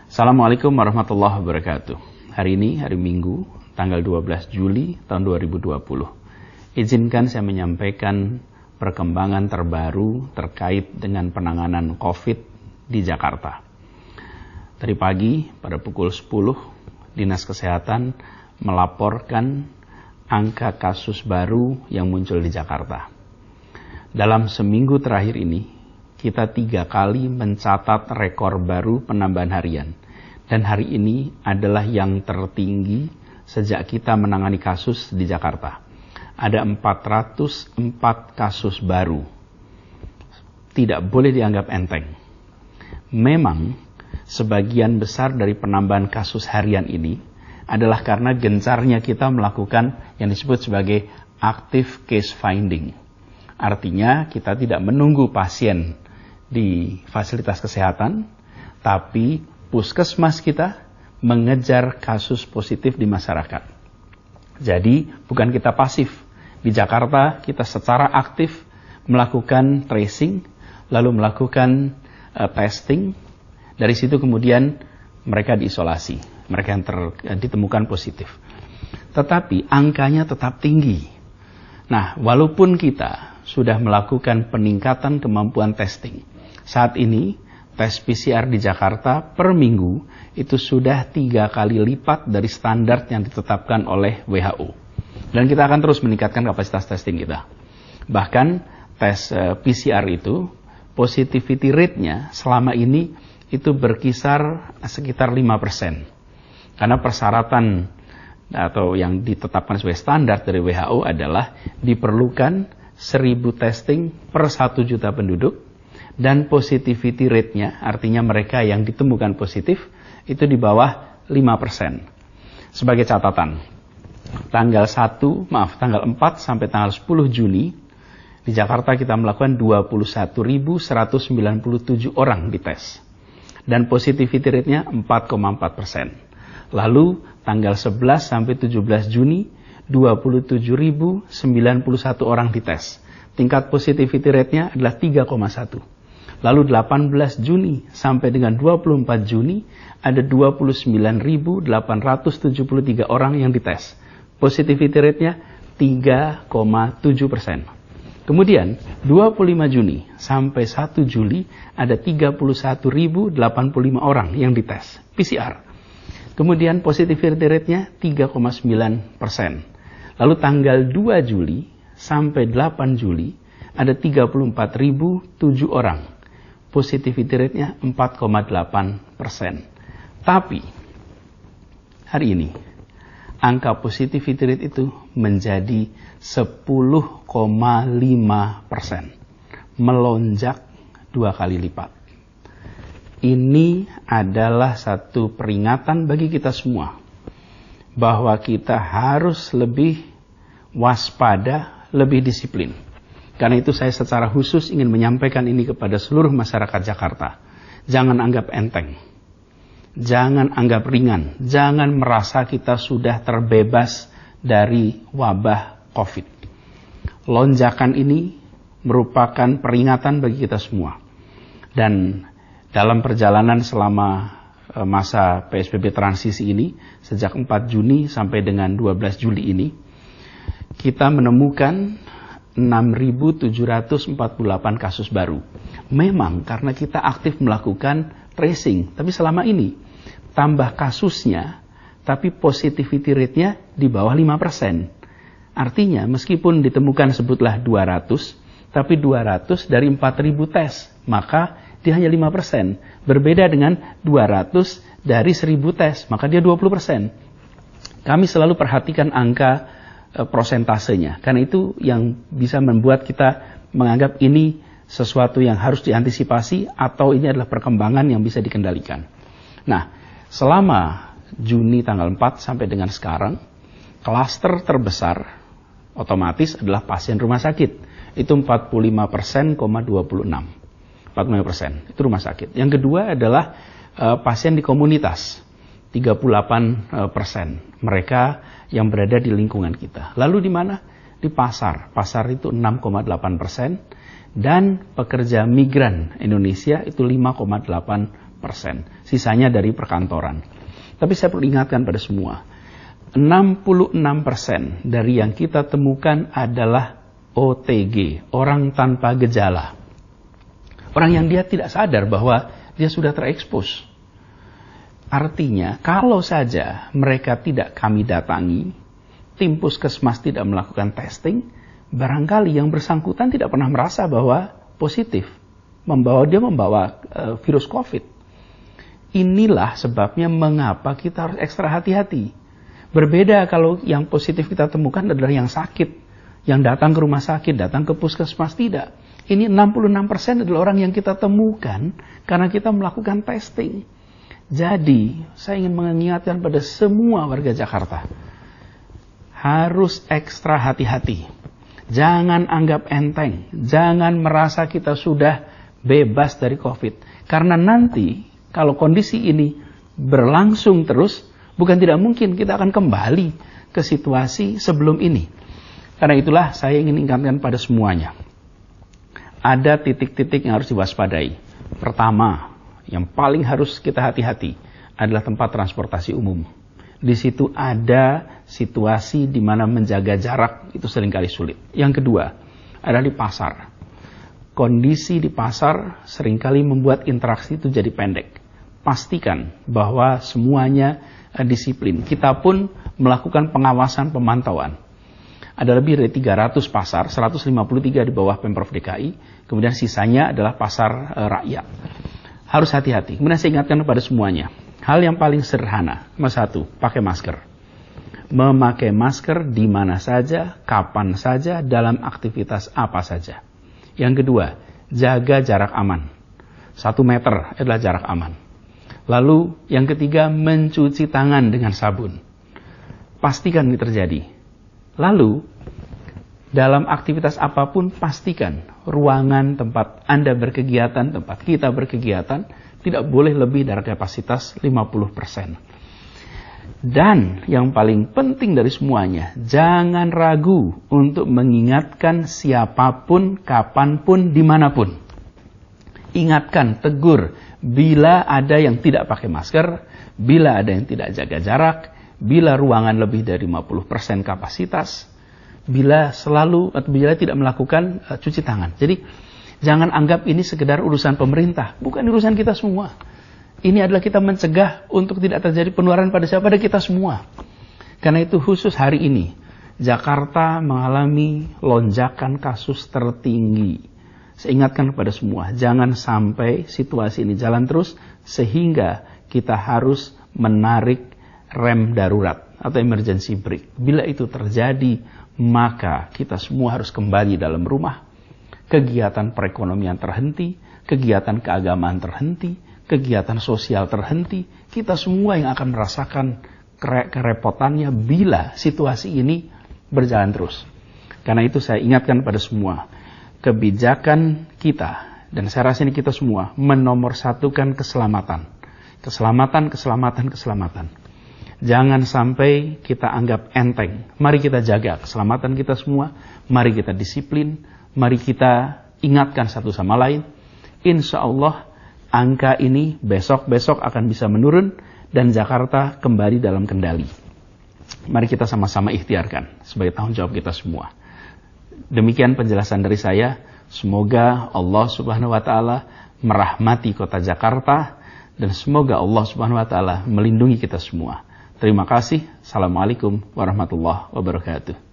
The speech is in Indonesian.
Assalamualaikum warahmatullahi wabarakatuh. Hari ini, hari Minggu, tanggal 12 Juli tahun 2020. Izinkan saya menyampaikan perkembangan terbaru terkait dengan penanganan COVID di Jakarta. Tadi pagi, pada pukul 10, Dinas Kesehatan melaporkan angka kasus baru yang muncul di Jakarta. Dalam seminggu terakhir ini, kita 3 kali mencatat rekor baru penambahan harian. Dan hari ini adalah yang tertinggi sejak kita menangani kasus di Jakarta. Ada 404 kasus baru. Tidak boleh dianggap enteng. Memang, sebagian besar dari penambahan kasus harian ini adalah karena gencarnya kita melakukan yang disebut sebagai active case finding. Artinya, kita tidak menunggu pasien di fasilitas kesehatan, tapi puskesmas kita mengejar kasus positif di masyarakat. Jadi bukan kita pasif. Di Jakarta kita secara aktif melakukan tracing, lalu melakukan testing. Dari situ kemudian mereka diisolasi, mereka yang ditemukan positif. Tetapi angkanya tetap tinggi. Nah, walaupun kita sudah melakukan peningkatan kemampuan testing, saat ini, tes PCR di Jakarta per minggu itu sudah 3 kali lipat dari standar yang ditetapkan oleh WHO. Dan kita akan terus meningkatkan kapasitas testing kita. Bahkan tes PCR itu, positivity rate-nya selama ini itu berkisar sekitar 5%. Karena persyaratan atau yang ditetapkan sebagai standar dari WHO adalah diperlukan 1.000 testing per 1 juta penduduk. Dan positivity rate-nya, artinya mereka yang ditemukan positif, itu di bawah 5%. Sebagai catatan, tanggal 4 sampai tanggal 10 Juni, di Jakarta kita melakukan 21.197 orang dites. Dan positivity rate-nya 4,4%. Lalu, tanggal 11 sampai 17 Juni, 27.091 orang dites. Tingkat positivity rate-nya adalah 3,1%. Lalu 18 Juni sampai dengan 24 Juni ada 29.873 orang yang dites. Positivity rate-nya 3,7%. Kemudian 25 Juni sampai 1 Juli ada 31.085 orang yang dites PCR. Kemudian positivity rate-nya 3,9%. Lalu tanggal 2 Juli sampai 8 Juli ada 34.007 orang. Positivity rate-nya 4,8%. Tapi, hari ini, angka positivity rate itu menjadi 10,5%. Melonjak 2 kali lipat. Ini adalah satu peringatan bagi kita semua. Bahwa kita harus lebih waspada, lebih disiplin. Karena itu saya secara khusus ingin menyampaikan ini kepada seluruh masyarakat Jakarta. Jangan anggap enteng. Jangan anggap ringan. Jangan merasa kita sudah terbebas dari wabah COVID. Lonjakan ini merupakan peringatan bagi kita semua. Dan dalam perjalanan selama masa PSBB transisi ini, sejak 4 Juni sampai dengan 12 Juli ini, kita menemukan 6.748 kasus baru. Memang karena kita aktif melakukan tracing, tapi selama ini tambah kasusnya, tapi positivity rate-nya di bawah 5%. Artinya meskipun ditemukan sebutlah 200, tapi 200 dari 4.000 tes, maka dia hanya 5%. Berbeda dengan 200 dari 1.000 tes, maka dia 20%. Kami selalu perhatikan angka prosentasenya. Karena itu yang bisa membuat kita menganggap ini sesuatu yang harus diantisipasi atau ini adalah perkembangan yang bisa dikendalikan. Nah, selama Juni tanggal 4 sampai dengan sekarang, klaster terbesar otomatis adalah pasien rumah sakit. Itu 45,26%. 45% itu rumah sakit. Yang kedua adalah pasien di komunitas. 38%. Mereka yang berada di lingkungan kita. Lalu di mana? Di pasar. Pasar itu 6,8%. Dan pekerja migran Indonesia itu 5,8%. Sisanya dari perkantoran. Tapi saya perlu ingatkan pada semua, 66% dari yang kita temukan adalah OTG, orang tanpa gejala. Orang yang dia tidak sadar bahwa dia sudah terekspos. Artinya, kalau saja mereka tidak kami datangi, tim puskesmas tidak melakukan testing, barangkali yang bersangkutan tidak pernah merasa bahwa positif. Dia membawa virus COVID. Inilah sebabnya mengapa kita harus ekstra hati-hati. Berbeda kalau yang positif kita temukan adalah yang sakit, yang datang ke rumah sakit, datang ke puskesmas, tidak. Ini 66% adalah orang yang kita temukan karena kita melakukan testing. Jadi, saya ingin mengingatkan pada semua warga Jakarta, harus ekstra hati-hati. Jangan anggap enteng, jangan merasa kita sudah bebas dari COVID. Karena nanti, kalau kondisi ini berlangsung terus, bukan tidak mungkin kita akan kembali ke situasi sebelum ini. Karena itulah saya ingin ingatkan pada semuanya. Ada titik-titik yang harus diwaspadai. Pertama, yang paling harus kita hati-hati adalah tempat transportasi umum. Di situ ada situasi di mana menjaga jarak itu seringkali sulit. Yang kedua, adalah di pasar. Kondisi di pasar seringkali membuat interaksi itu jadi pendek. Pastikan bahwa semuanya disiplin. Kita pun melakukan pengawasan pemantauan. Ada lebih dari 300 pasar, 153 di bawah Pemprov DKI, kemudian sisanya adalah pasar rakyat. Harus hati-hati. Kemudian saya ingatkan kepada semuanya, hal yang paling sederhana, nomor 1, pakai masker. Memakai masker di mana saja, kapan saja, dalam aktivitas apa saja. Yang kedua, jaga jarak aman. 1 meter adalah jarak aman. Lalu yang ketiga, mencuci tangan dengan sabun. Pastikan ini terjadi. Lalu, dalam aktivitas apapun, pastikan ruangan tempat Anda berkegiatan, tempat kita berkegiatan, tidak boleh lebih dari kapasitas 50%. Dan yang paling penting dari semuanya, jangan ragu untuk mengingatkan siapapun, kapanpun, dimanapun. Ingatkan, tegur, bila ada yang tidak pakai masker, bila ada yang tidak jaga jarak, bila ruangan lebih dari 50% kapasitas, bila tidak melakukan cuci tangan. Jadi jangan anggap ini sekedar urusan pemerintah, bukan urusan kita semua. Ini adalah kita mencegah untuk tidak terjadi penularan pada kita semua. Karena itu khusus hari ini, Jakarta mengalami lonjakan kasus tertinggi. Saya ingatkan kepada semua, jangan sampai situasi ini jalan terus sehingga kita harus menarik rem darurat atau emergency brake. Bila itu terjadi, maka kita semua harus kembali dalam rumah. Kegiatan perekonomian terhenti, kegiatan keagamaan terhenti, kegiatan sosial terhenti. Kita semua yang akan merasakan kerepotannya bila situasi ini berjalan terus. Karena itu saya ingatkan pada semua, kebijakan kita, dan saya rasa ini kita semua, menomorsatukan keselamatan. Keselamatan. Jangan sampai kita anggap enteng. Mari kita jaga keselamatan kita semua. Mari kita disiplin. Mari kita ingatkan satu sama lain. Insya Allah angka ini besok-besok akan bisa menurun dan Jakarta kembali dalam kendali. Mari kita sama-sama ikhtiarkan sebagai tanggung jawab kita semua. Demikian penjelasan dari saya. Semoga Allah Subhanahu wa taala merahmati kota Jakarta dan semoga Allah Subhanahu wa taala melindungi kita semua. Terima kasih. Assalamualaikum warahmatullahi wabarakatuh.